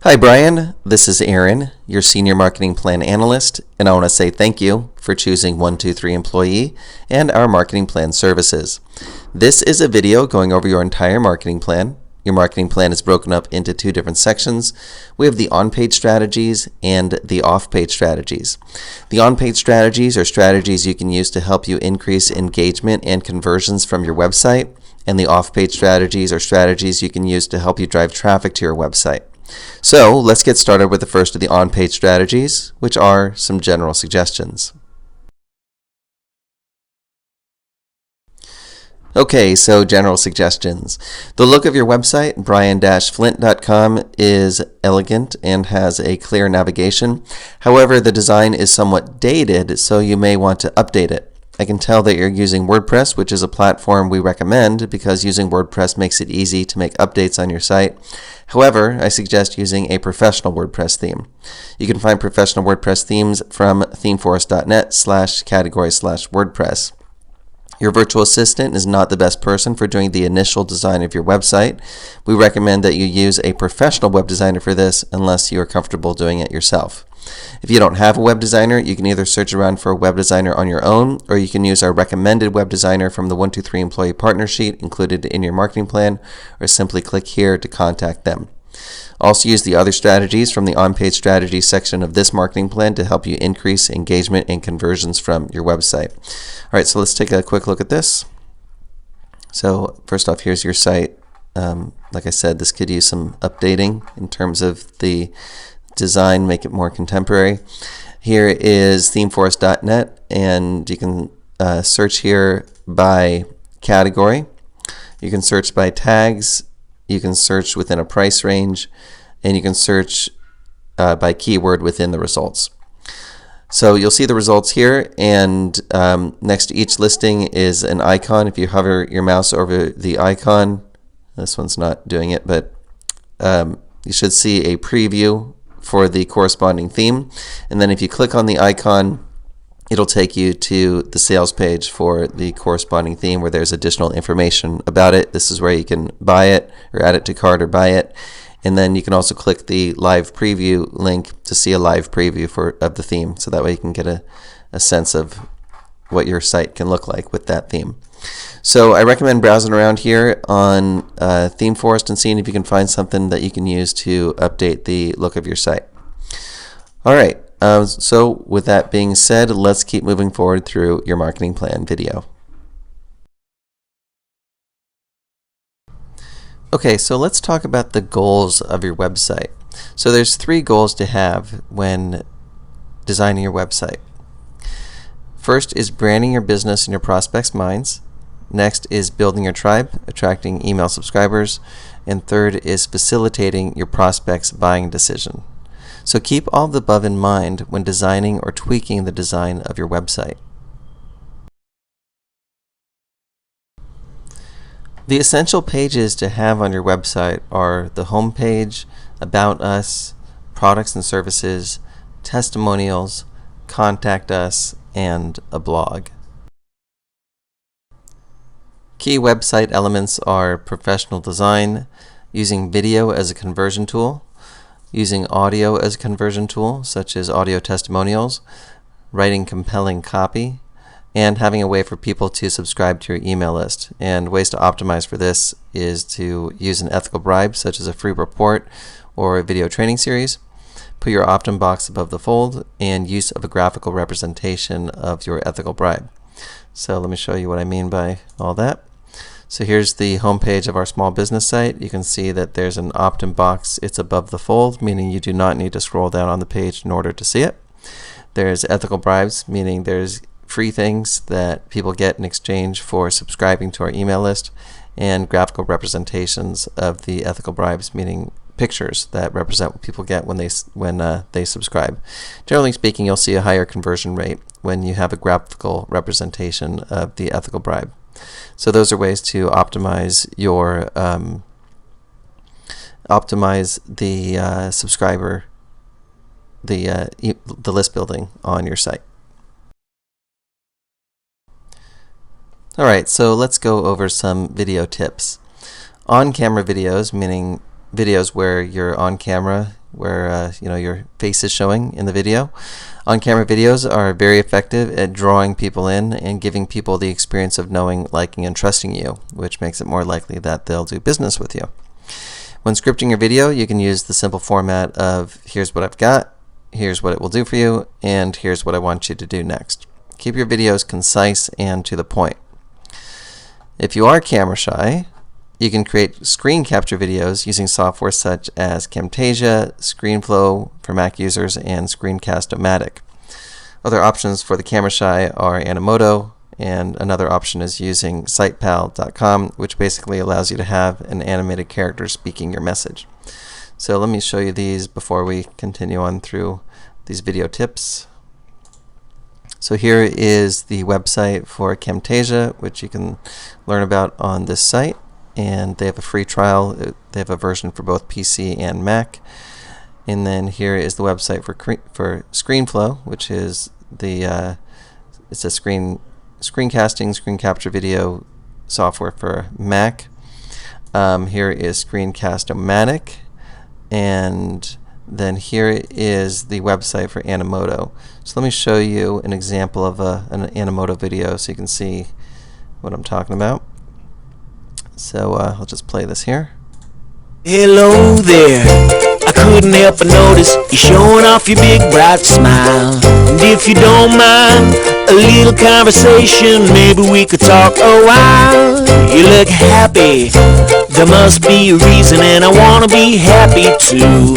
Hi Brian, this is Aaron, your Senior Marketing Plan Analyst, and I want to say thank you for choosing 123 Employee and our marketing plan services. This is a video going over your entire marketing plan. Your marketing plan is broken up into two different sections. We have the on-page strategies and the off-page strategies. The on-page strategies are strategies you can use to help you increase engagement and conversions from your website, and the off-page strategies are strategies you can use to help you drive traffic to your website. So let's get started with the first of the on-page strategies, which are some general suggestions. Okay, so general suggestions. The look of your website, bryan-flint.com, is elegant and has a clear navigation. However, the design is somewhat dated, so you may want to update it. I can tell that you're using WordPress, which is a platform we recommend because using WordPress makes it easy to make updates on your site. However, I suggest using a professional WordPress theme. You can find professional WordPress themes from themeforest.net/category/WordPress. Your virtual assistant is not the best person for doing the initial design of your website. We recommend that you use a professional web designer for this unless you are comfortable doing it yourself. If you don't have a web designer, you can either search around for a web designer on your own, or you can use our recommended web designer from the 123 Employee Partner Sheet included in your marketing plan, or simply click here to contact them. Also use the other strategies from the on-page strategies section of this marketing plan to help you increase engagement and conversions from your website. All right, so let's take a quick look at this. So first off, here's your site. Like I said, this could use some updating in terms of the design, make it more contemporary. Here is themeforest.net, and you can search here by category. You can search by tags. You can search within a price range, and you can search by keyword within the results. So you'll see the results here, and next to each listing is an icon. If you hover your mouse over the icon, this one's not doing it, but you should see a preview for the corresponding theme. And then if you click on the icon, it'll take you to the sales page for the corresponding theme where there's additional information about it. This is where you can buy it or add it to cart or buy it. And then you can also click the live preview link to see a live preview of the theme. So that way you can get a sense of what your site can look like with that theme. So I recommend browsing around here on ThemeForest and seeing if you can find something that you can use to update the look of your site. All right, so with that being said, let's keep moving forward through your marketing plan video. Okay, so let's talk about the goals of your website. So there's three goals to have when designing your website. First is branding your business in your prospects' minds. Next is building your tribe, attracting email subscribers. And third is facilitating your prospects' buying decision. So keep all of the above in mind when designing or tweaking the design of your website. The essential pages to have on your website are the home page, About Us, Products and Services, Testimonials, Contact Us, and a blog. Key website elements are professional design, using video as a conversion tool, using audio as a conversion tool, such as audio testimonials, writing compelling copy, and having a way for people to subscribe to your email list. And ways to optimize for this is to use an ethical bribe, such as a free report or a video training series, put your opt-in box above the fold, and use of a graphical representation of your ethical bribe. So let me show you what I mean by all that. So here's the home page of our small business site. You can see that there's an opt-in box. It's above the fold, meaning you do not need to scroll down on the page in order to see it. There's ethical bribes, meaning there's free things that people get in exchange for subscribing to our email list, and graphical representations of the ethical bribes, meaning pictures that represent what people get when they subscribe. Generally speaking, you'll see a higher conversion rate when you have a graphical representation of the ethical bribe. So those are ways to optimize your subscriber, the list building on your site. All right, so let's go over some video tips. On-camera videos, meaning videos where you're on camera where your face is showing in the video. On-camera videos are very effective at drawing people in and giving people the experience of knowing, liking, and trusting you, which makes it more likely that they'll do business with you. When scripting your video, you can use the simple format of here's what I've got, here's what it will do for you, and here's what I want you to do next. Keep your videos concise and to the point. If you are camera shy, you can create screen capture videos using software such as Camtasia, ScreenFlow for Mac users, and Screencast-O-Matic. Other options for the camera shy are Animoto, and another option is using sitepal.com, which basically allows you to have an animated character speaking your message. So let me show you these before we continue on through these video tips. So here is the website for Camtasia, which you can learn about on this site. And they have a free trial. They have a version for both PC and Mac. And then here is the website for ScreenFlow, which is it's a screencasting, screen capture video software for Mac. Here is Screencast-O-Matic, and then here is the website for Animoto. So let me show you an example of an Animoto video so you can see what I'm talking about. So I'll just play this here. Hello there, I couldn't help but notice you're showing off your big bright smile. And if you don't mind a little conversation, maybe we could talk a while. You look happy, there must be a reason, and I wanna be happy too.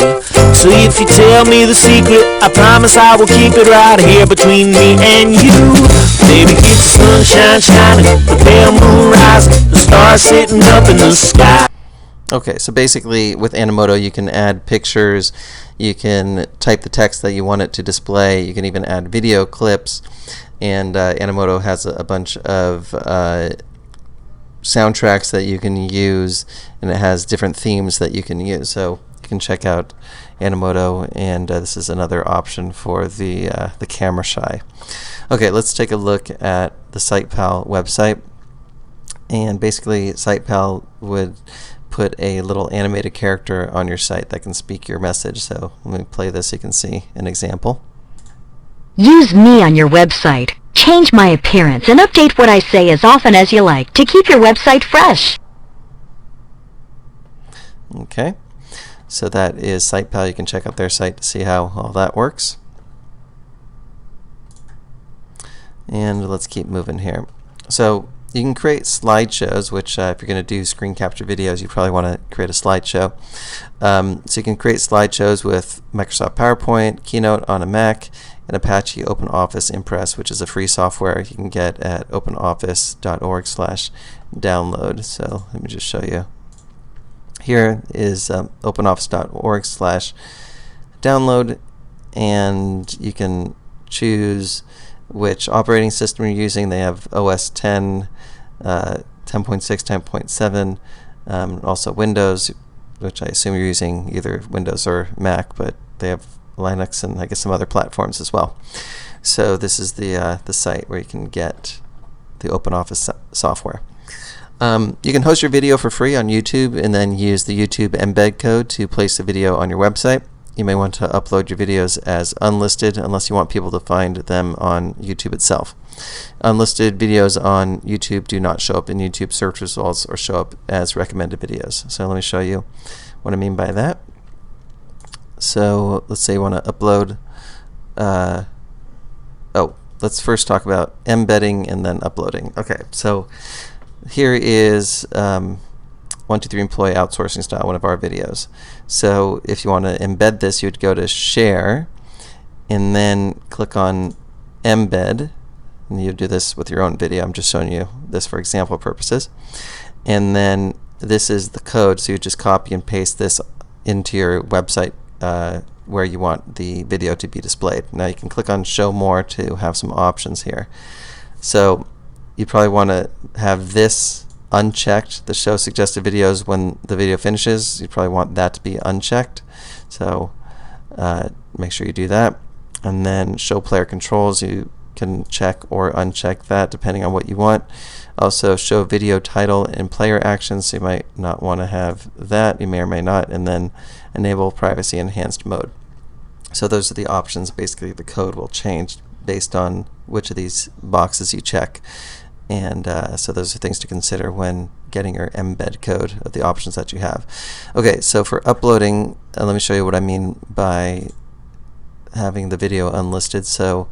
So if you tell me the secret, I promise I will keep it right here between me and you. Baby, it's the sunshine shining, the pale moon rising, the stars sitting up in the sky. Okay, so basically with Animoto you can add pictures, you can type the text that you want it to display, you can even add video clips, and Animoto has a bunch of soundtracks that you can use, and it has different themes that you can use. So you can check out Animoto, and this is another option for the camera shy. Okay, let's take a look at the SitePal website. And basically SitePal would put a little animated character on your site that can speak your message. So let me play this so you can see an example. Use me on your website. Change my appearance and update what I say as often as you like to keep your website fresh. Okay, so that is SitePal. You can check out their site to see how all that works. And let's keep moving here. So you can create slideshows, which if you're going to do screen capture videos, you probably want to create a slideshow. So you can create slideshows with Microsoft PowerPoint, Keynote on a Mac, and Apache OpenOffice Impress, which is a free software you can get at openoffice.org/download. So let me just show you. Here is openoffice.org/download, and you can choose which operating system you're using. They have OS 10, 10.6, 10.7, also Windows, which I assume you're using either Windows or Mac, but they have Linux and I guess some other platforms as well. So this is the site where you can get the OpenOffice software. You can host your video for free on YouTube and then use the YouTube embed code to place the video on your website. You may want to upload your videos as unlisted unless you want people to find them on YouTube itself. Unlisted videos on YouTube do not show up in YouTube search results or show up as recommended videos. So let me show you what I mean by that. So let's say you want to upload, let's first talk about embedding and then uploading. Okay, so here is 123 Employee Outsourcing Style, one of our videos. So if you want to embed this, you would go to Share and then click on Embed, and you do this with your own video. I'm just showing you this for example purposes. And then this is the code, so you just copy and paste this into your website where you want the video to be displayed. Now you can click on Show More to have some options here. So you probably want to have this unchecked, the show suggested videos when the video finishes. You probably want that to be unchecked, so make sure you do that. And then show player controls, you can check or uncheck that depending on what you want. Also, show video title and player actions, so you might not want to have that, you may or may not, and then enable privacy enhanced mode. So those are the options. Basically, the code will change based on which of these boxes you check, and so those are things to consider when getting your embed code of the options that you have. Okay, so for uploading, let me show you what I mean by having the video unlisted. So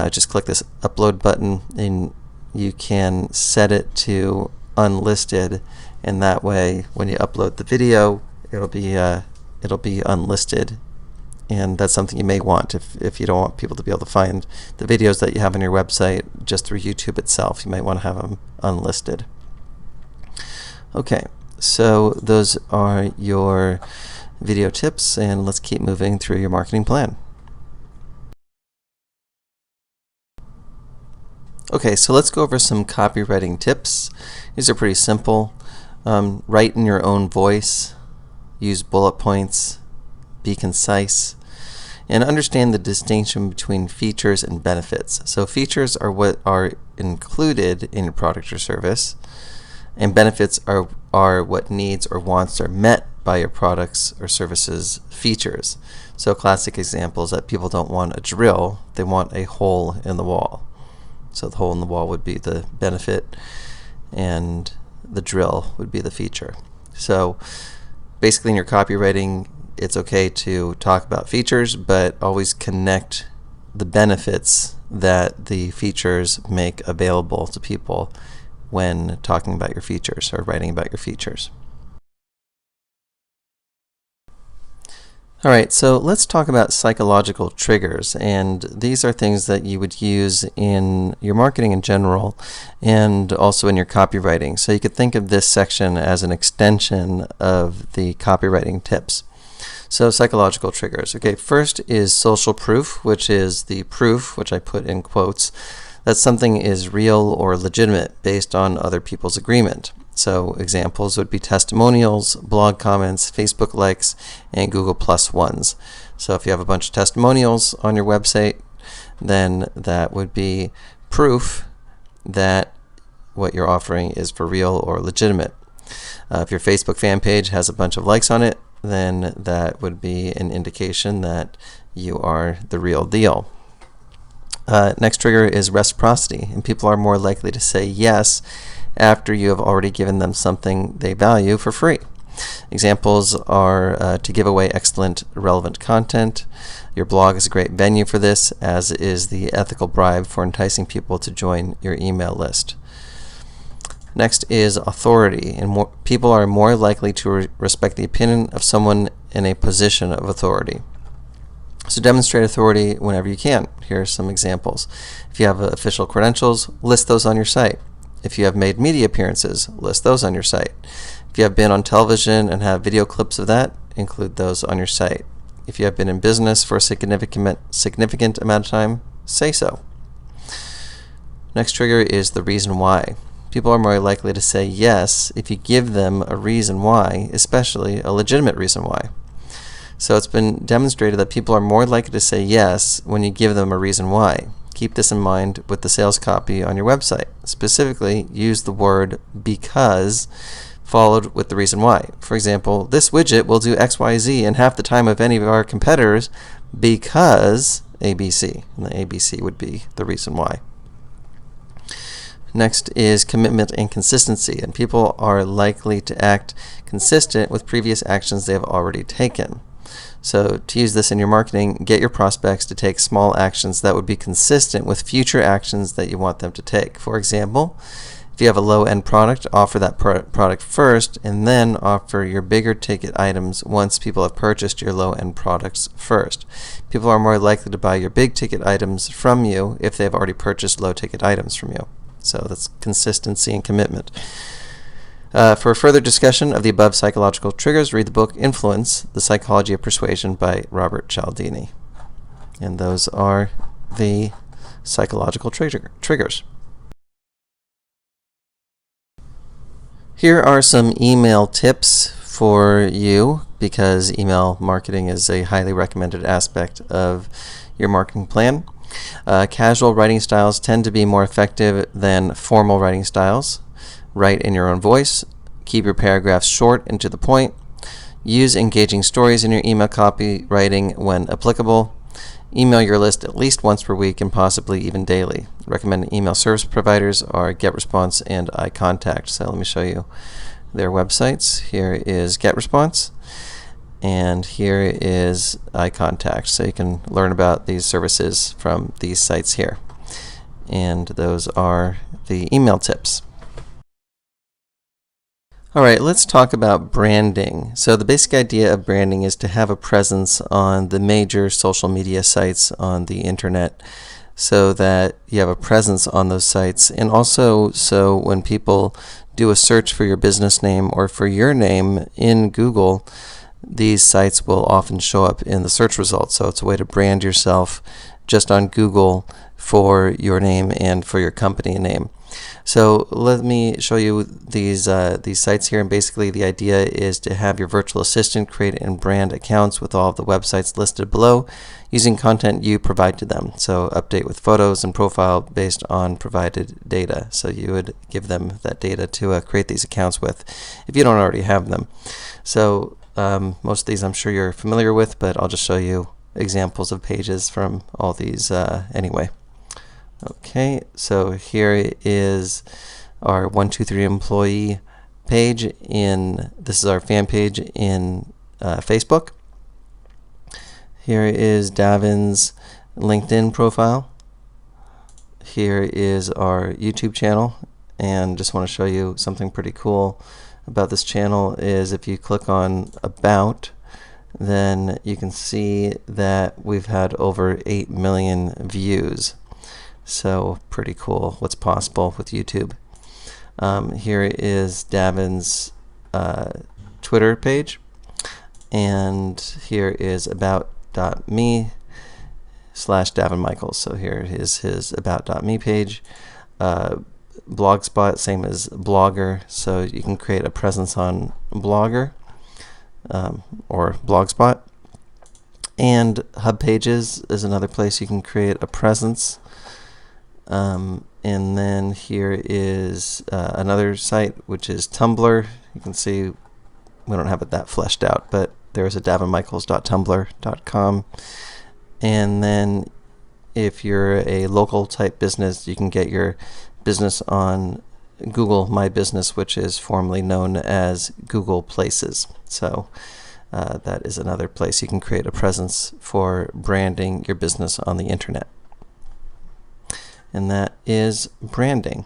just click this upload button, and you can set it to unlisted, and that way when you upload the video, it'll be unlisted. And that's something you may want if you don't want people to be able to find the videos that you have on your website just through YouTube itself. You might want to have them unlisted. Okay, so those are your video tips, and let's keep moving through your marketing plan. Okay, so let's go over some copywriting tips. These are pretty simple. Write in your own voice, use bullet points, be concise, and understand the distinction between features and benefits. So features are what are included in your product or service, and benefits are what needs or wants are met by your products or services features. So classic examples that people don't want a drill, they want a hole in the wall. So the hole in the wall would be the benefit, and the drill would be the feature. So basically in your copywriting, it's okay to talk about features, but always connect the benefits that the features make available to people when talking about your features or writing about your features. All right, so let's talk about psychological triggers, and these are things that you would use in your marketing in general and also in your copywriting. So you could think of this section as an extension of the copywriting tips. So psychological triggers. Okay, first is social proof, which is the proof, which I put in quotes, that something is real or legitimate based on other people's agreement. So examples would be testimonials, blog comments, Facebook likes, and Google Plus ones. So if you have a bunch of testimonials on your website, then that would be proof that what you're offering is for real or legitimate. If your Facebook fan page has a bunch of likes on it, then that would be an indication that you are the real deal. Next trigger is reciprocity, and people are more likely to say yes after you have already given them something they value for free. Examples are to give away excellent, relevant content. Your blog is a great venue for this, as is the ethical bribe for enticing people to join your email list. Next is authority, and people are more likely to respect the opinion of someone in a position of authority. So demonstrate authority whenever you can. Here are some examples. If you have official credentials, list those on your site. If you have made media appearances, list those on your site. If you have been on television and have video clips of that, include those on your site. If you have been in business for a significant amount of time, say so. Next trigger is the reason why. People are more likely to say yes if you give them a reason why, especially a legitimate reason why. So it's been demonstrated that people are more likely to say yes when you give them a reason why. Keep this in mind with the sales copy on your website. Specifically, use the word because followed with the reason why. For example, this widget will do XYZ in half the time of any of our competitors because ABC. And the ABC would be the reason why. Next is commitment and consistency, and people are likely to act consistent with previous actions they have already taken. So to use this in your marketing, get your prospects to take small actions that would be consistent with future actions that you want them to take. For example, if you have a low-end product, offer that product first and then offer your bigger ticket items once people have purchased your low-end products first. People are more likely to buy your big ticket items from you if they've already purchased low ticket items from you. So that's consistency and commitment. For further discussion of the above psychological triggers, read the book Influence, The Psychology of Persuasion by Robert Cialdini. And those are the psychological triggers. Here are some email tips for you, because email marketing is a highly recommended aspect of your marketing plan. Casual writing styles tend to be more effective than formal writing styles. Write in your own voice. Keep your paragraphs short and to the point. Use engaging stories in your email copywriting when applicable. Email your list at least once per week and possibly even daily. Recommended email service providers are GetResponse and iContact. So let me show you their websites. Here is GetResponse, and here is iContact. So you can learn about these services from these sites here. And those are the email tips. All right, let's talk about branding. So the basic idea of branding is to have a presence on the major social media sites on the internet so that you have a presence on those sites, and also so when people do a search for your business name or for your name in Google, these sites will often show up in the search results. So it's a way to brand yourself just on Google for your name and for your company name. So let me show you these sites here, and basically the idea is to have your virtual assistant create and brand accounts with all of the websites listed below using content you provide to them. So update with photos and profile based on provided data. So you would give them that data to create these accounts with if you don't already have them. So most of these I'm sure you're familiar with, but I'll just show you examples of pages from all these anyway. Okay, so here is our 123 employee page this is our fan page in Facebook. Here is Davin's LinkedIn profile. Here is our YouTube channel, and just want to show you something pretty cool about this channel is if you click on About, then you can see that we've had over 8 million views. So pretty cool what's possible with YouTube. Here is Davin's Twitter page, and here is about.me/Davin Michaels. So here is his about.me page. Blogspot, same as Blogger, so you can create a presence on Blogger or Blogspot. And Hub Pages is another place you can create a presence. And then here is another site, which is Tumblr. You can see we don't have it that fleshed out, but there's a davinmichaels.tumblr.com. And then if you're a local type business, you can get your business on Google My Business, which is formerly known as Google Places. So that is another place you can create a presence for branding your business on the internet. And that is branding.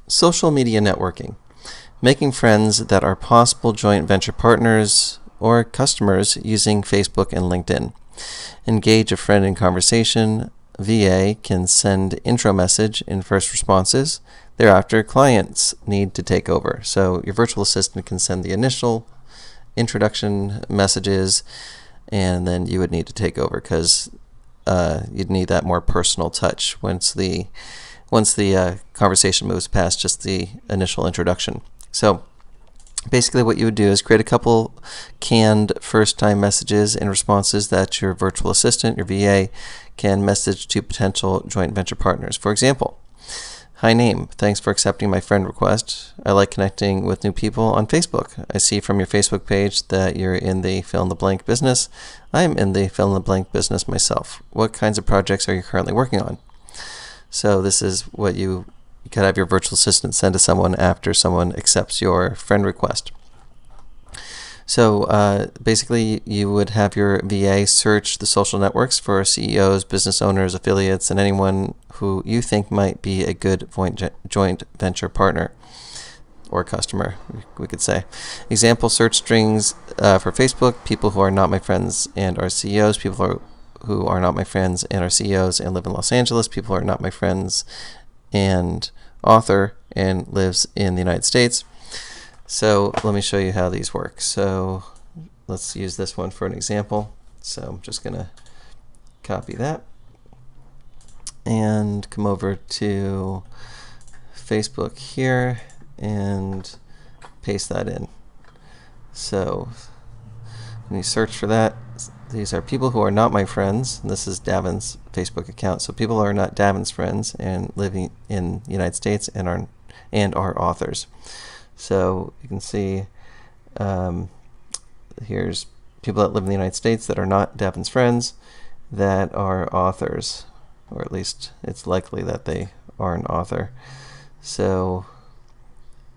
Social media networking. Making friends that are possible joint venture partners or customers using Facebook and LinkedIn. Engage a friend in conversation. VA can send intro message in first responses. Thereafter, clients need to take over. So your virtual assistant can send the initial introduction messages, and then you would need to take over because you'd need that more personal touch once the conversation moves past just the initial introduction. So basically what you would do is create a couple canned first-time messages and responses that your virtual assistant, your VA, can message to potential joint venture partners. For example, hi name, thanks for accepting my friend request. I like connecting with new people on Facebook. I see from your Facebook page that you're in the fill-in-the-blank business. I am in the fill-in-the-blank business myself. What kinds of projects are you currently working on? So this is what you could have your virtual assistant send to someone after someone accepts your friend request. So basically you would have your VA search the social networks for CEOs, business owners, affiliates, and anyone who you think might be a good joint venture partner or customer, we could say. Example search strings for Facebook: people who are not my friends and are CEOs, people who are not my friends and are CEOs and live in Los Angeles, people who are not my friends and author and lives in the United States. So let me show you how these work. So let's use this one for an example. So I'm just going to copy that and come over to Facebook here and paste that in. So when you search for that, these are people who are not my friends. This is Davin's Facebook account. So people who are not Davin's friends and living in the United States and are authors. So you can see here's people that live in the United States that are not Davin's friends that are authors, or at least it's likely that they are an author. So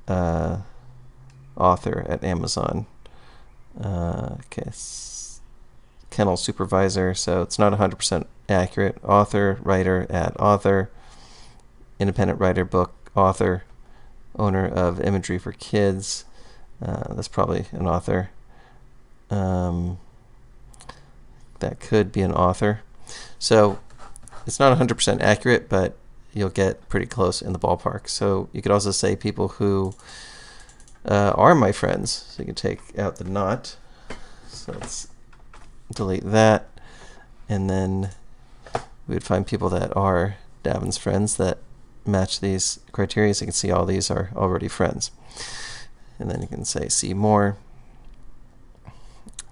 author at Amazon. Okay, kennel supervisor, so it's not 100% accurate. Author, writer at author, independent writer, book author, owner of imagery for kids. That's probably an author. That could be an author. So it's not 100% accurate, but you'll get pretty close in the ballpark. So you could also say people who are my friends. So you can take out the not. So let's delete that. And then we would find people that are Davin's friends that match these criteria. So you can see all these are already friends. And then you can say see more.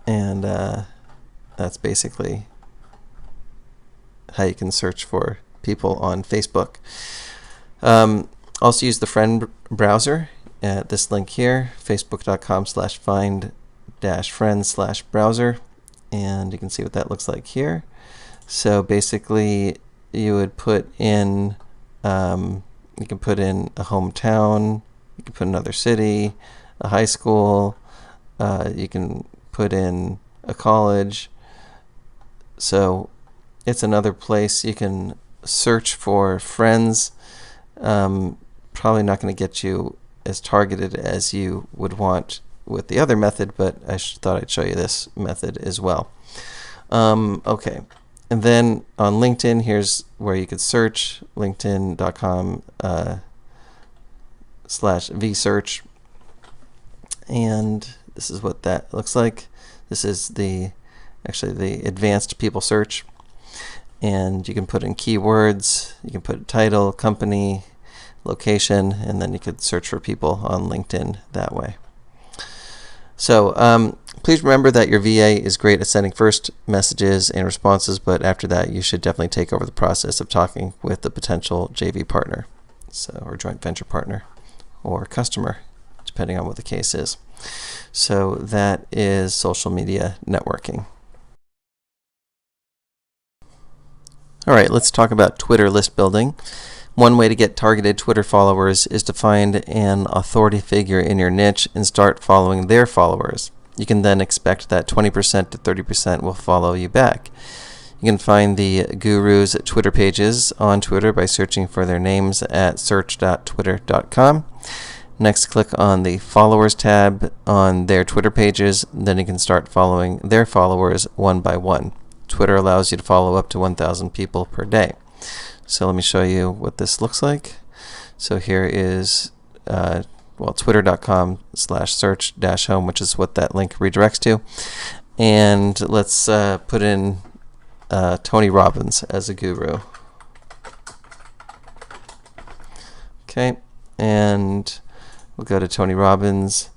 And that's basically how you can search for people on Facebook. Also use the friend browser at this link here, facebook.com/find-friends/browser, and you can see what that looks like here. So basically you would put in you can put in a hometown, you can put another city, a high school, you can put in a college. So it's another place you can search for friends. Probably not going to get you as targeted as you would want with the other method, but I thought I'd show you this method as well. Okay, and then on LinkedIn, here's where you could search, linkedin.com/vsearch, and this is what that looks like. This is the advanced people search, and you can put in keywords, you can put title, company, location, and then you could search for people on LinkedIn that way. So please remember that your VA is great at sending first messages and responses, but after that you should definitely take over the process of talking with the potential JV partner, or joint venture partner, or customer, depending on what the case is. So that is social media networking. All right, let's talk about Twitter list building. One way to get targeted Twitter followers is to find an authority figure in your niche and start following their followers. You can then expect that 20% to 30% will follow you back. You can find the gurus' Twitter pages on Twitter by searching for their names at search.twitter.com. Next, click on the Followers tab on their Twitter pages. Then you can start following their followers one by one. Twitter allows you to follow up to 1,000 people per day. So let me show you what this looks like. So here is twitter.com/search-home, which is what that link redirects to. And let's put in Tony Robbins as a guru. Okay, and we'll go to Tony Robbins'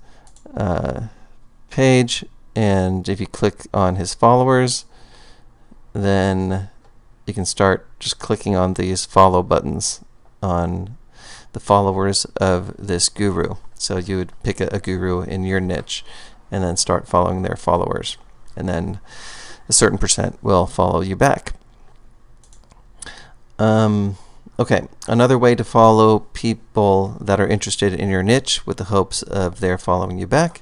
page, and if you click on his followers, then you can start just clicking on these follow buttons on the followers of this guru. So you would pick a guru in your niche and then start following their followers, and then a certain percent will follow you back. Okay, another way to follow people that are interested in your niche with the hopes of their following you back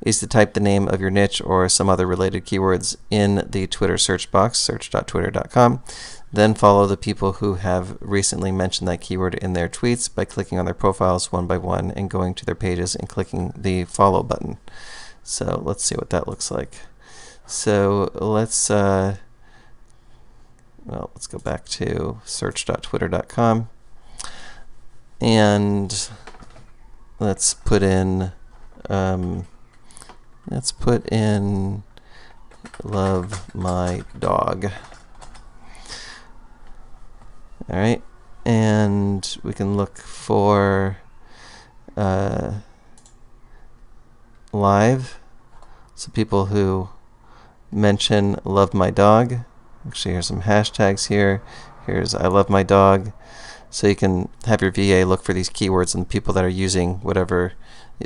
is to type the name of your niche or some other related keywords in the Twitter search box, search.twitter.com. Then follow the people who have recently mentioned that keyword in their tweets by clicking on their profiles one by one and going to their pages and clicking the follow button. So let's see what that looks like. So let's go back to search.twitter.com, and let's put in love my dog. All right, and we can look for live, so people who mention love my dog. Actually, here's some hashtags here. Here's I love my dog. So you can have your VA look for these keywords and people that are using whatever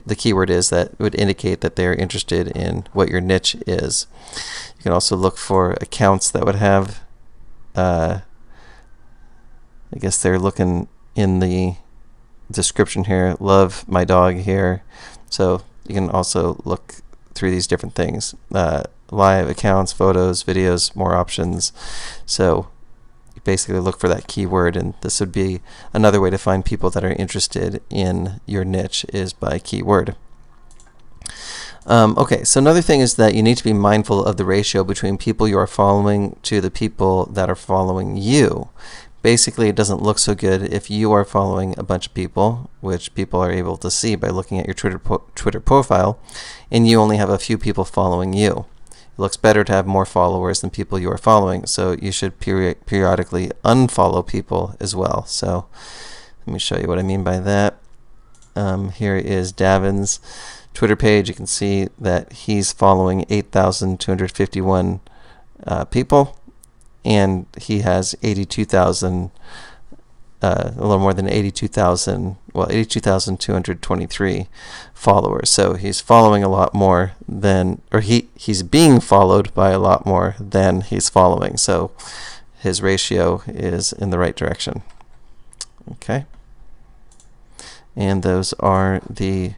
the keyword is that would indicate that they're interested in what your niche is. You can also look for accounts that would have, I guess they're looking in the description here, love my dog here. So you can also look through these different things. Live accounts, photos, videos, more options. So you basically look for that keyword, and this would be another way to find people that are interested in your niche is by keyword. Okay, so another thing is that you need to be mindful of the ratio between people you are following to the people that are following you. Basically, it doesn't look so good if you are following a bunch of people, which people are able to see by looking at your Twitter profile, and you only have a few people following you. It looks better to have more followers than people you are following, so you should periodically unfollow people as well. So let me show you what I mean by that. Here is Davin's Twitter page. You can see that he's following 8,251 people, and he has 82,000, a little more than 82,000, well, 82,223 followers. So he's following a lot more than, or he's being followed by a lot more than he's following. So his ratio is in the right direction. Okay. And those are the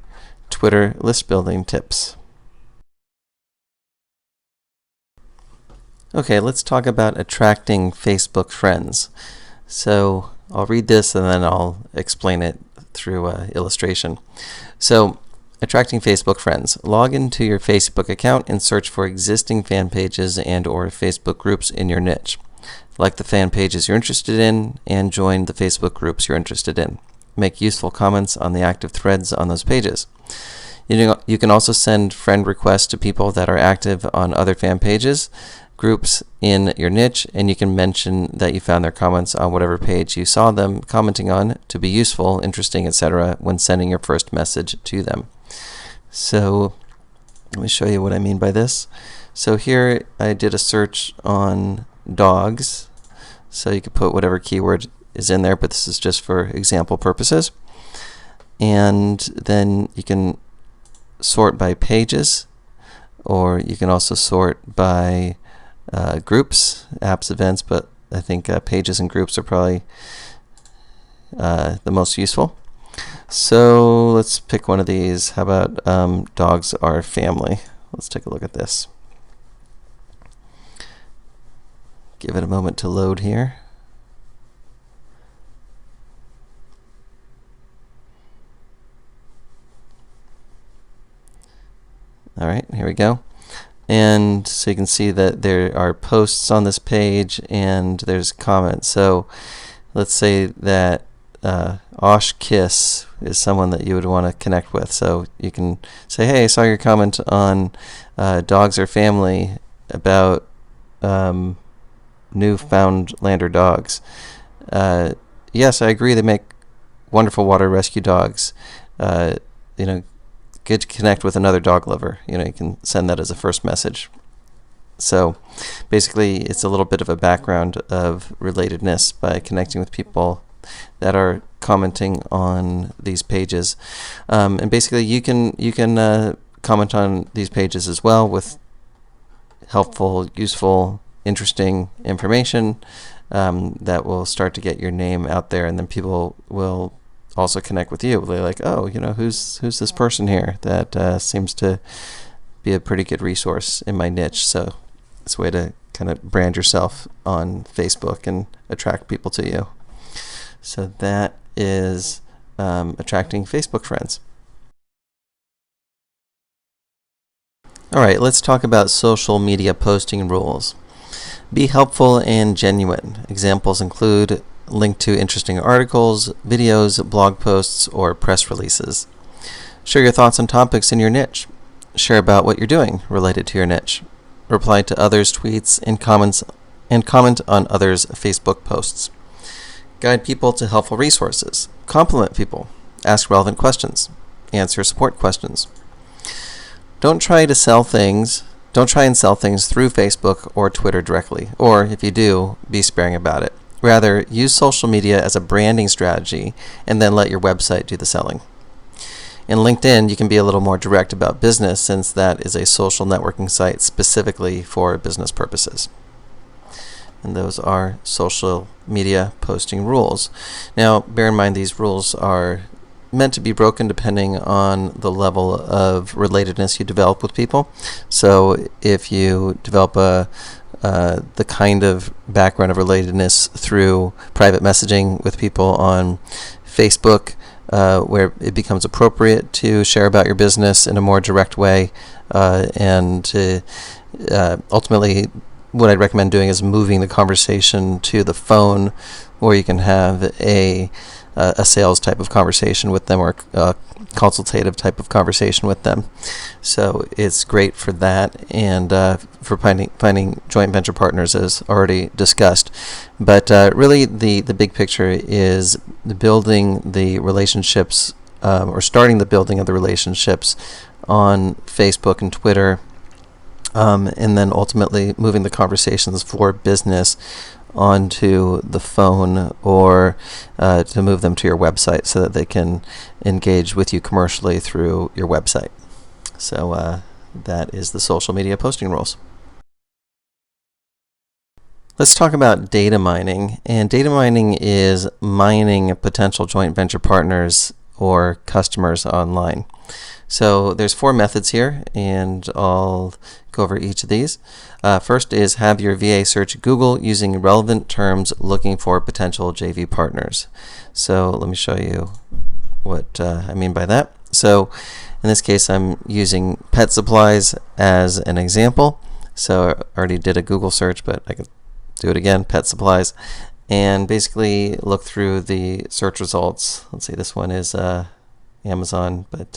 Twitter list building tips. Okay, let's talk about attracting Facebook friends. So I'll read this and then I'll explain it through an illustration. So, attracting Facebook friends. Log into your Facebook account and search for existing fan pages and or Facebook groups in your niche. Like the fan pages you're interested in and join the Facebook groups you're interested in. Make useful comments on the active threads on those pages. You can also send friend requests to people that are active on other fan pages, groups in your niche, and you can mention that you found their comments on whatever page you saw them commenting on to be useful, interesting, etc. when sending your first message to them. So let me show you what I mean by this. So here I did a search on dogs. So you could put whatever keyword is in there, but this is just for example purposes. And then you can sort by pages, or you can also sort by groups, apps, events, but I think pages and groups are probably the most useful. So let's pick one of these. How about dogs are family? Let's take a look at this. Give it a moment to load here. All right, here we go. And so you can see that there are posts on this page and there's comments. So let's say that Osh Kiss is someone that you would want to connect with. So you can say, hey, I saw your comment on dogs or family about Newfoundlander dogs. Yes, I agree. They make wonderful water rescue dogs. Good to connect with another dog lover. You can send that as a first message. So basically, it's a little bit of a background of relatedness by connecting with people that are commenting on these pages. And basically, you can comment on these pages as well with helpful, useful, interesting information that will start to get your name out there, and then people will also connect with you. They're like, oh, who's this person here that seems to be a pretty good resource in my niche. So it's a way to kind of brand yourself on Facebook and attract people to you. So that is attracting Facebook friends. All right, let's talk about social media posting rules. Be helpful and genuine. Examples include link to interesting articles, videos, blog posts, or press releases. Share your thoughts on topics in your niche. Share about what you're doing related to your niche. Reply to others' tweets and comment on others' Facebook posts. Guide people to helpful resources. Compliment people. Ask relevant questions. Answer support questions. Don't try to sell things. Don't try and sell things through Facebook or Twitter directly, or if you do, be sparing about it. Rather, use social media as a branding strategy and then let your website do the selling. In LinkedIn, you can be a little more direct about business since that is a social networking site specifically for business purposes. And those are social media posting rules. Now, bear in mind these rules are meant to be broken depending on the level of relatedness you develop with people. So if you develop the kind of background of relatedness through private messaging with people on Facebook, where it becomes appropriate to share about your business in a more direct way, and to ultimately what I'd recommend doing is moving the conversation to the phone, where you can have a sales type of conversation with them, or a consultative type of conversation with them. So it's great for that, and for finding joint venture partners, as already discussed. But really the big picture is building the relationships, or starting the building of the relationships on Facebook and Twitter, and then ultimately moving the conversations for business onto the phone, or to move them to your website so that they can engage with you commercially through your website. So that is the social media posting rules. Let's talk about data mining. And data mining is mining potential joint venture partners or customers online. So there's 4 methods here, and I'll go over each of these. First is have your VA search Google using relevant terms looking for potential JV partners. So let me show you what I mean by that. So in this case, I'm using pet supplies as an example. So I already did a Google search, but I can do it again, pet supplies, and basically look through the search results. Let's see, this one is Amazon, but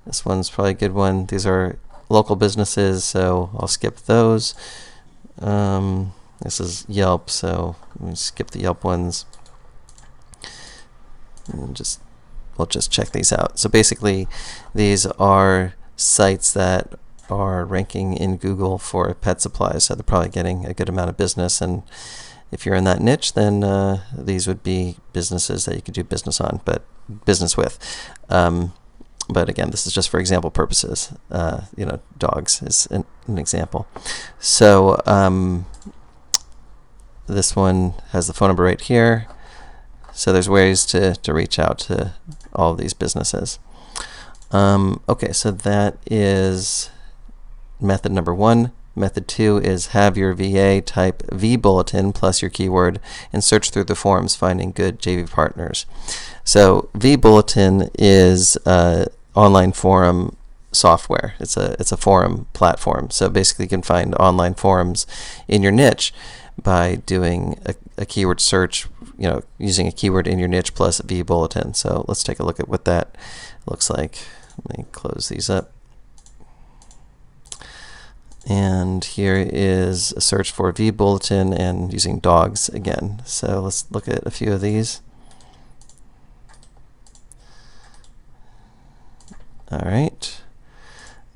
this one's probably a good one. These are local businesses, so I'll skip those. This is Yelp, so let me skip the Yelp ones. And we'll just check these out. So basically, these are sites that are ranking in Google for pet supplies, so they're probably getting a good amount of business. And if you're in that niche, then these would be businesses that you could do business with. But again, this is just for example purposes. Dogs is an example. So this one has the phone number right here. So there's ways to reach out to all of these businesses. Okay, so that is method number 1. Method 2 is have your VA type vBulletin plus your keyword and search through the forums finding good JV partners. So vBulletin is online forum software. It's a forum platform. So basically you can find online forums in your niche by doing a keyword search, using a keyword in your niche plus vBulletin. So let's take a look at what that looks like. Let me close these up. And here is a search for vBulletin and using dogs again. So let's look at a few of these. All right.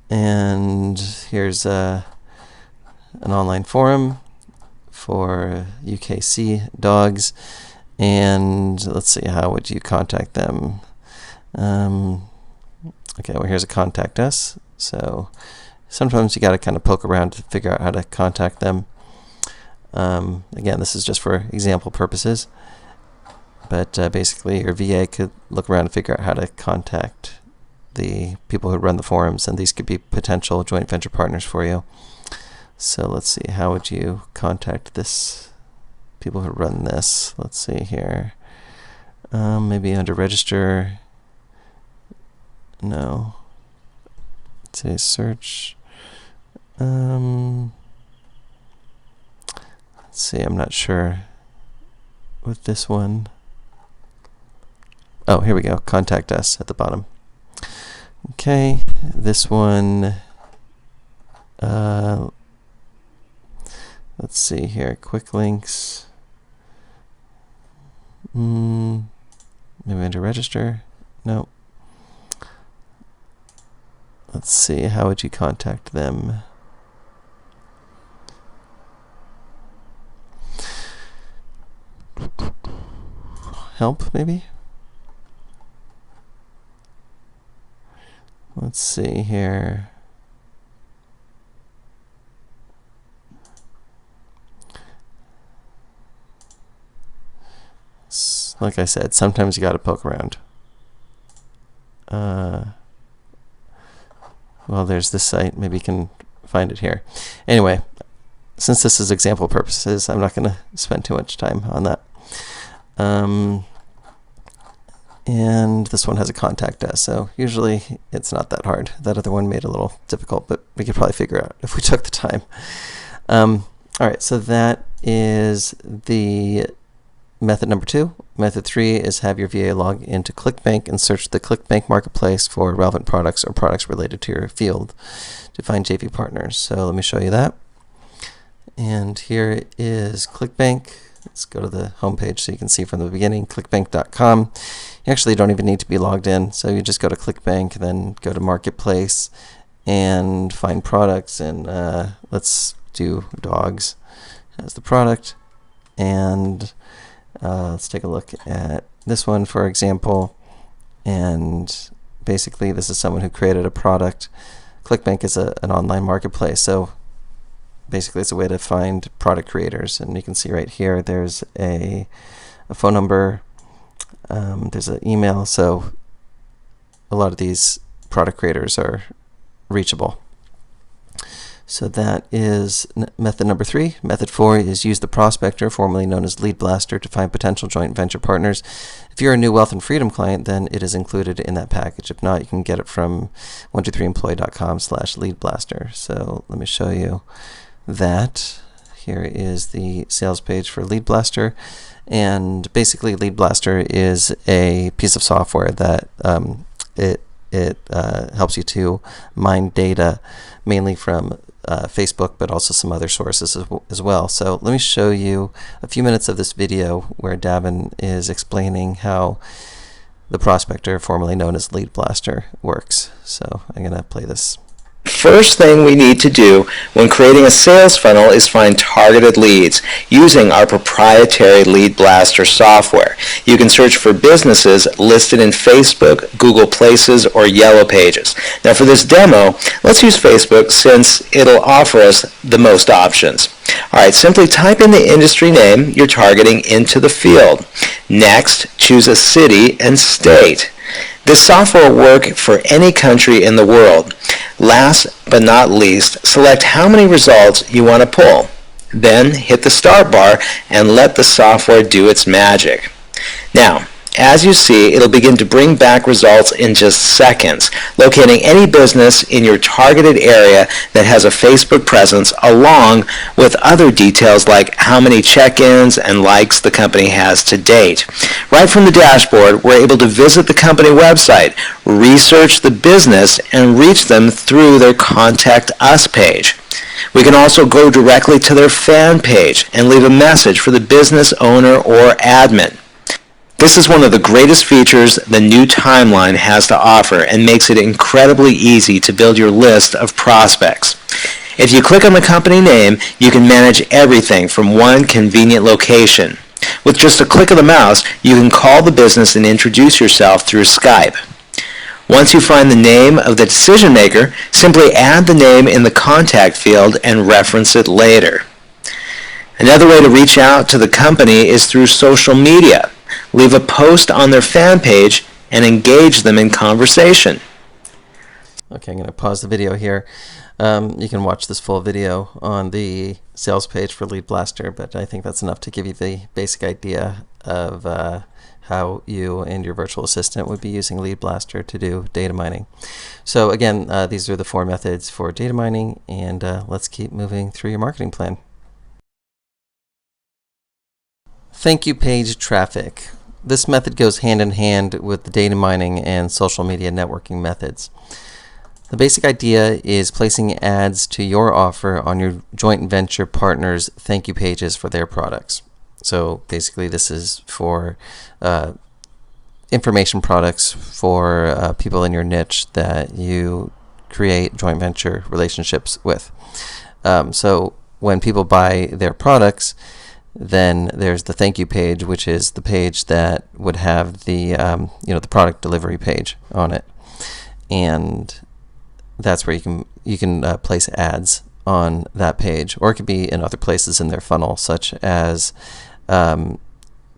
And here's an online forum for UKC dogs. And let's see, how would you contact them? Okay, well, here's a contact us. So sometimes you got to kind of poke around to figure out how to contact them. Again, this is just for example purposes. But basically, your VA could look around and figure out how to contact the people who run the forums, and these could be potential joint venture partners for you. So let's see, how would you contact people who run this? Let's see here. Maybe under register. No. Say search. Let's see, I'm not sure with this one. Oh, here we go. Contact us at the bottom. Okay, this one. Let's see here. Quick links. Maybe under register. No. Let's see. How would you contact them? help, maybe? Let's see here. Like I said, sometimes you got to poke around. Well, there's this site. Maybe you can find it here. Anyway, since this is example purposes, I'm not going to spend too much time on that. And this one has a contact us, so usually it's not that hard. That other one made it a little difficult, but we could probably figure out if we took the time. All right, so that is the method number 2. Method 3 is have your VA log into ClickBank and search the ClickBank marketplace for relevant products or products related to your field to find JV partners. So let me show you that. And here is ClickBank. Let's go to the home page so you can see from the beginning, clickbank.com. You actually don't even need to be logged in, so you just go to ClickBank, then go to Marketplace and find products, and let's do dogs as the product. And let's take a look at this one, for example. And basically, this is someone who created a product. ClickBank is an online marketplace, so basically it's a way to find product creators. And you can see right here, there's a phone number, there's an email, so a lot of these product creators are reachable. So that is method number 3. Method 4 is use the prospector, formerly known as Lead Blaster, to find potential joint venture partners. If you're a new Wealth and Freedom client, then it is included in that package. If not, you can get it from 123employee.com/leadblaster. So let me show you that. Here is the sales page for Lead Blaster. And basically, Lead Blaster is a piece of software that it helps you to mine data, mainly from Facebook, but also some other sources as well. So let me show you a few minutes of this video where Davin is explaining how the prospector, formerly known as Lead Blaster, works. So I'm going to play this. First thing we need to do when creating a sales funnel is find targeted leads using our proprietary Lead Blaster software. You can search for businesses listed in Facebook, Google Places, or Yellow Pages. Now for this demo, let's use Facebook since it'll offer us the most options. Alright, simply type in the industry name you're targeting into the field. Next, choose a city and state. This software will work for any country in the world. Last but not least, select how many results you want to pull. Then hit the start bar and let the software do its magic. Now, as you see, it'll begin to bring back results in just seconds, locating any business in your targeted area that has a Facebook presence, along with other details like how many check-ins and likes the company has to date. Right from the dashboard, we're able to visit the company website, research the business, and reach them through their Contact Us page. We can also go directly to their fan page and leave a message for the business owner or admin. This is one of the greatest features the new timeline has to offer and makes it incredibly easy to build your list of prospects. If you click on the company name, you can manage everything from one convenient location. With just a click of the mouse, you can call the business and introduce yourself through Skype. Once you find the name of the decision maker, simply add the name in the contact field and reference it later. Another way to reach out to the company is through social media. Leave a post on their fan page and engage them in conversation. Okay, I'm going to pause the video here. You can watch this full video on the sales page for Lead Blaster, but I think that's enough to give you the basic idea of how you and your virtual assistant would be using Lead Blaster to do data mining. So again, these are the 4 methods for data mining, and let's keep moving through your marketing plan. Thank you page traffic. This method goes hand in hand with the data mining and social media networking methods. The basic idea is placing ads to your offer on your joint venture partners' thank you pages for their products. So basically this is for information products for people in your niche that you create joint venture relationships with. So when people buy their products, Then there's the thank you page, which is the page that would have the the product delivery page on it, and that's where you can place ads on that page, or it could be in other places in their funnel, such as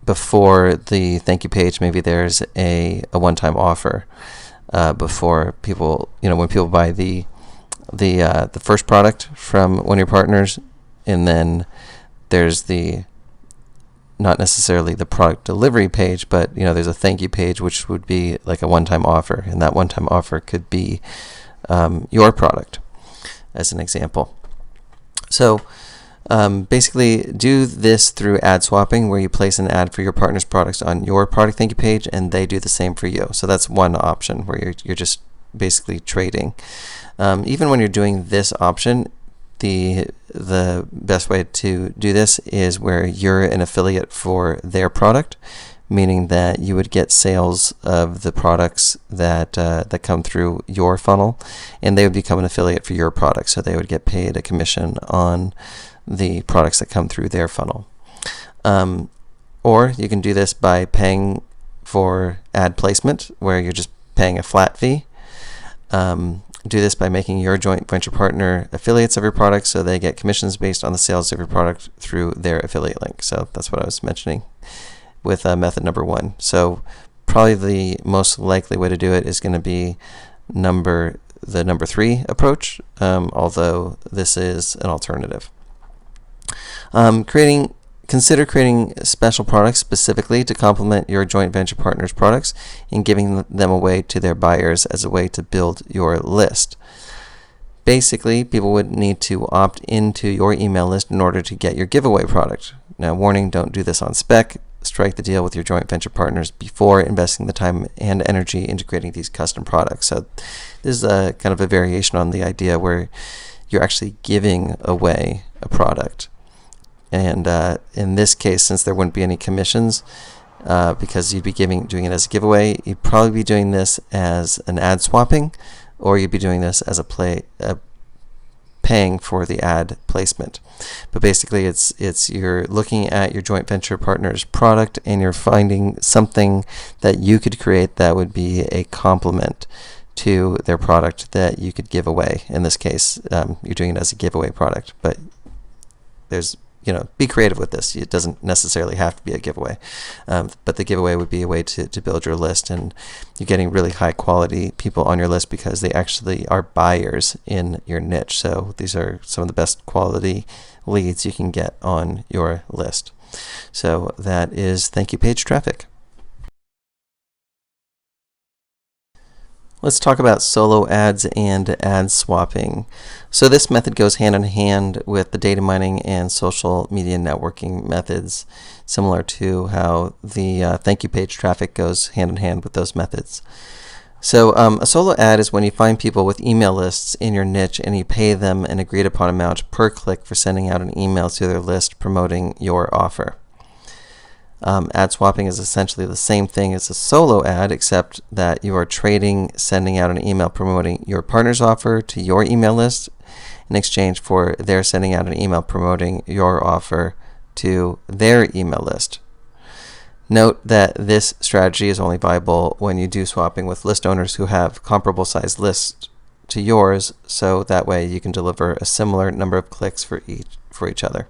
before the thank you page, maybe there's a one-time offer before people, when people buy the first product from one of your partners, and then there's the not necessarily the product delivery page, but there's a thank you page, which would be like a one-time offer, and that one-time offer could be your product, as an example. So basically do this through ad swapping, where you place an ad for your partner's products on your product thank you page, and they do the same for you. So that's one option where you're just basically trading. Even when you're doing this option, the best way to do this is where you're an affiliate for their product, meaning that you would get sales of the products that come through your funnel, and they would become an affiliate for your product, so they would get paid a commission on the products that come through their funnel. Or you can do this by paying for ad placement, where you're just paying a flat fee. Do this by making your joint venture partner affiliates of your product, so they get commissions based on the sales of your product through their affiliate link. So that's what I was mentioning with method number 1. So probably the most likely way to do it is going to be the number 3 approach, although this is an alternative. Consider creating special products specifically to complement your joint venture partner's products and giving them away to their buyers as a way to build your list. Basically, people would need to opt into your email list in order to get your giveaway product. Now, warning, don't do this on spec. Strike the deal with your joint venture partners before investing the time and energy into creating these custom products. So this is a kind of a variation on the idea where you're actually giving away a product. And in this case, since there wouldn't be any commissions, because you'd be doing it as a giveaway, you'd probably be doing this as an ad swapping, or you'd be doing this as paying for the ad placement. But basically, it's you're looking at your joint venture partner's product, and you're finding something that you could create that would be a complement to their product that you could give away. In this case, you're doing it as a giveaway product, but be creative with this. It doesn't necessarily have to be a giveaway, but the giveaway would be a way to build your list, and you're getting really high quality people on your list because they actually are buyers in your niche. So these are some of the best quality leads you can get on your list. So that is thank you page traffic. Let's talk about solo ads and ad swapping. So this method goes hand in hand with the data mining and social media networking methods, similar to how the thank you page traffic goes hand in hand with those methods. So a solo ad is when you find people with email lists in your niche and you pay them an agreed upon amount per click for sending out an email to their list promoting your offer. Ad swapping is essentially the same thing as a solo ad, except that you are trading sending out an email promoting your partner's offer to your email list in exchange for their sending out an email promoting your offer to their email list. Note that this strategy is only viable when you do swapping with list owners who have comparable sized lists to yours, so that way you can deliver a similar number of clicks for each other.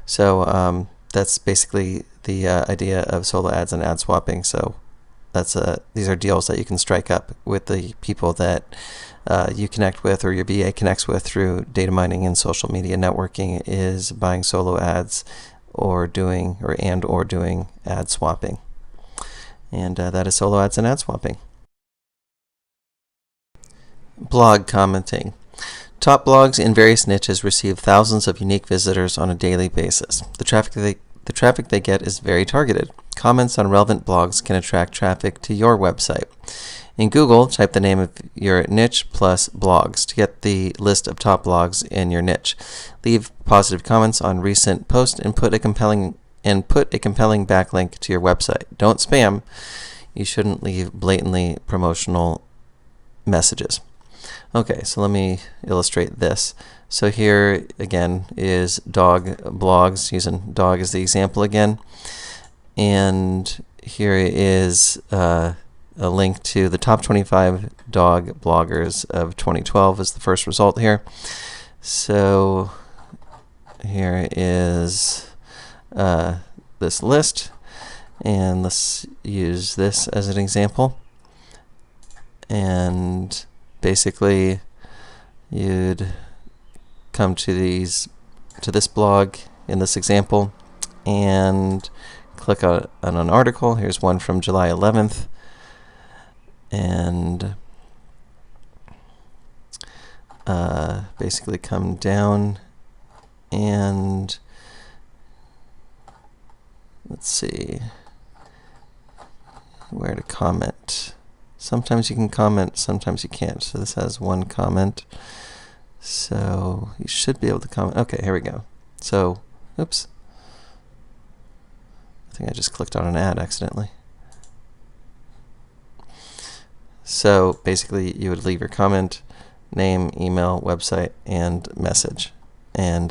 So that's basically the idea of solo ads and ad swapping. So these are deals that you can strike up with the people that you connect with, or your VA connects with through data mining and social media networking, is buying solo ads or doing ad swapping. And that is solo ads and ad swapping. Blog commenting. Top blogs in various niches receive thousands of unique visitors on a daily basis. The traffic they get is very targeted. Comments on relevant blogs can attract traffic to your website. In Google, type the name of your niche plus blogs to get the list of top blogs in your niche. Leave positive comments on recent posts and put a compelling backlink to your website. Don't spam. You shouldn't leave blatantly promotional messages. Okay, so let me illustrate this. So here again is dog blogs, using dog as the example again. And here is a link to the top 25 dog bloggers of 2012 is the first result here. So here is this list, and let's use this as an example. And basically you'd come to this blog in this example and click on an article. Here's one from July 11th, and basically come down and let's see where to comment. Sometimes you can comment, sometimes you can't. So this has one comment. So you should be able to comment. Okay, here we go. So, oops. I think I just clicked on an ad accidentally. So basically you would leave your comment, name, email, website, and message. And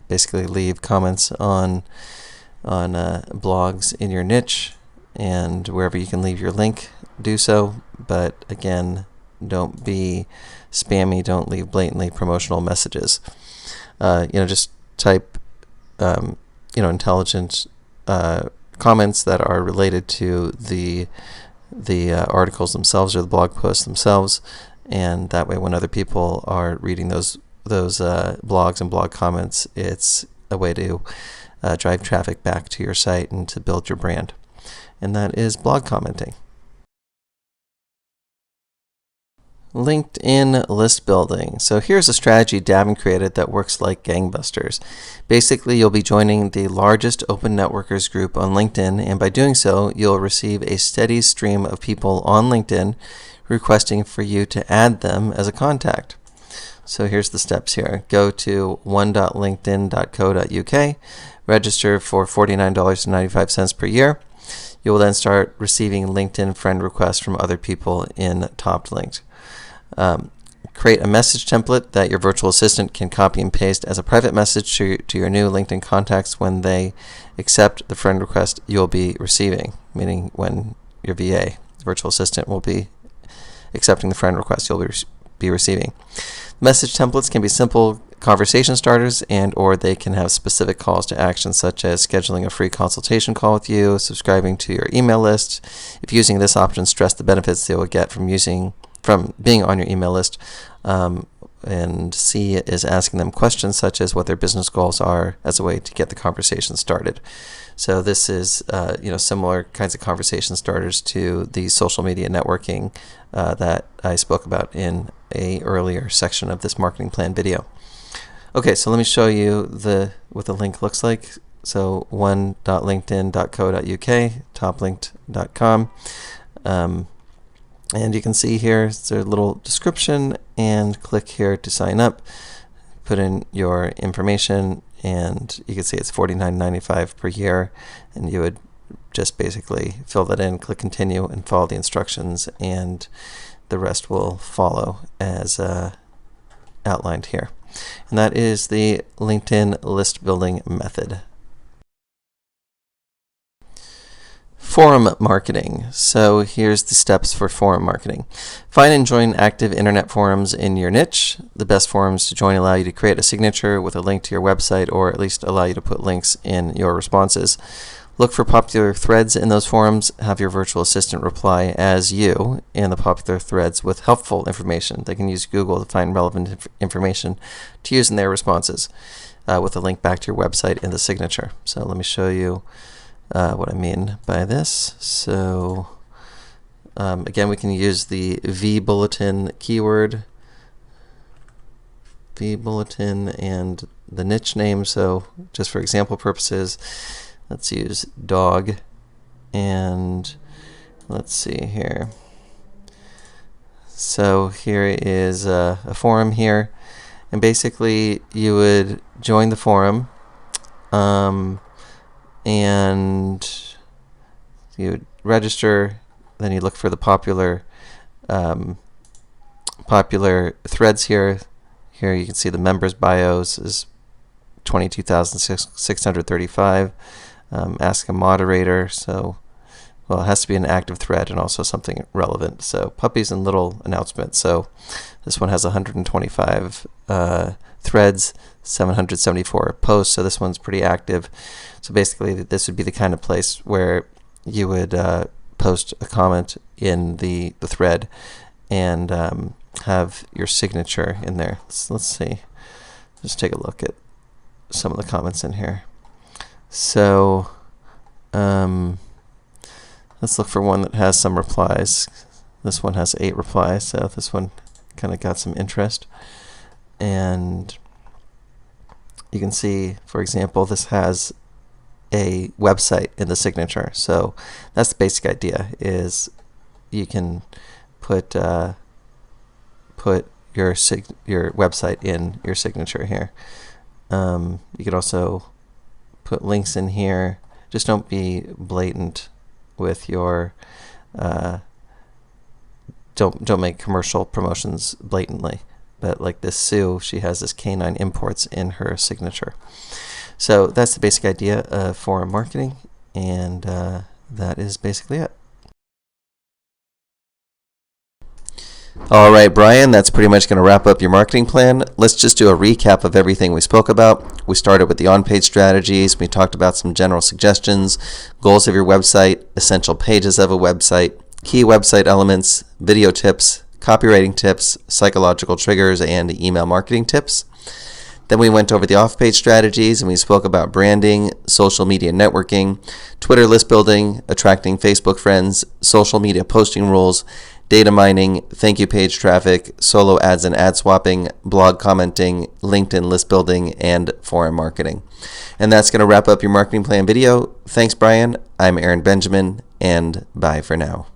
basically leave comments on blogs in your niche, and wherever you can leave your link, do so. But again, don't be spammy. Don't leave blatantly promotional messages. Just type intelligent comments that are related to the articles themselves or the blog posts themselves, and that way when other people are reading those blogs and blog comments, it's a way to drive traffic back to your site and to build your brand. And that is blog commenting. LinkedIn list building. So here's a strategy Davin created that works like gangbusters. Basically, you'll be joining the largest open networkers group on LinkedIn, and by doing so, you'll receive a steady stream of people on LinkedIn requesting for you to add them as a contact. So here's the steps here. Go to one.linkedin.co.uk, register for $49.95 per year. You will then start receiving LinkedIn friend requests from other people in Top Linked. Create a message template that your virtual assistant can copy and paste as a private message to your new LinkedIn contacts when they accept the friend request you'll be receiving, meaning when your VA, virtual assistant, will be accepting the friend request you'll be receiving. Message templates can be simple conversation starters, and or they can have specific calls to action, such as scheduling a free consultation call with you, subscribing to your email list. If using this option, stress the benefits they will get from being on your email list. And C is asking them questions such as what their business goals are as a way to get the conversation started. So this is similar kinds of conversation starters to the social media networking that I spoke about in a earlier section of this marketing plan video. Okay, so let me show you what the link looks like. So one.linkedin.co.uk, toplinked.com. And you can see here, it's a little description, and click here to sign up. Put in your information, and you can see it's $49.95 per year, and you would just basically fill that in, click continue, and follow the instructions, and the rest will follow as outlined here. And that is the LinkedIn list building method. Forum marketing. So here's the steps for forum marketing. Find and join active internet forums in your niche. The best forums to join allow you to create a signature with a link to your website, or at least allow you to put links in your responses. Look for popular threads in those forums. Have your virtual assistant reply as you in the popular threads with helpful information. They can use Google to find relevant information to use in their responses with a link back to your website in the signature. So let me show you what I mean by this. So again, we can use the vBulletin keyword, vBulletin, and the niche name. So just for example purposes, let's use dog, and let's see here. So here is a forum here, and basically you would join the forum, and you would register. Then you look for the popular popular threads here. Here you can see the members' bios is 22,635. Ask a moderator. So, well, it has to be an active thread and also something relevant. So puppies and little announcements. So this one has 125 threads, 774 posts. So this one's pretty active. So basically, this would be the kind of place where you would post a comment in the thread and have your signature in there. Let's see. Just take a look at some of the comments in here. So let's look for one that has some replies. This one has 8 replies, so this one kind of got some interest. And you can see, for example, this has a website in the signature. So that's the basic idea, is you can put your website in your signature here. You could also put links in here. Just don't be blatant with your don't make commercial promotions blatantly. But like this Sue, she has this canine imports in her signature. So that's the basic idea of forum marketing, and that is basically it. All right, Brian, that's pretty much going to wrap up your marketing plan. Let's just do a recap of everything we spoke about. We started with the on-page strategies. We talked about some general suggestions, goals of your website, essential pages of a website, key website elements, video tips, copywriting tips, psychological triggers, and email marketing tips. Then we went over the off-page strategies, and we spoke about branding, social media networking, Twitter list building, attracting Facebook friends, social media posting rules, data mining, thank you page traffic, solo ads and ad swapping, blog commenting, LinkedIn list building, and forum marketing. And that's going to wrap up your marketing plan video. Thanks, Brian. I'm Aaron Benjamin, and bye for now.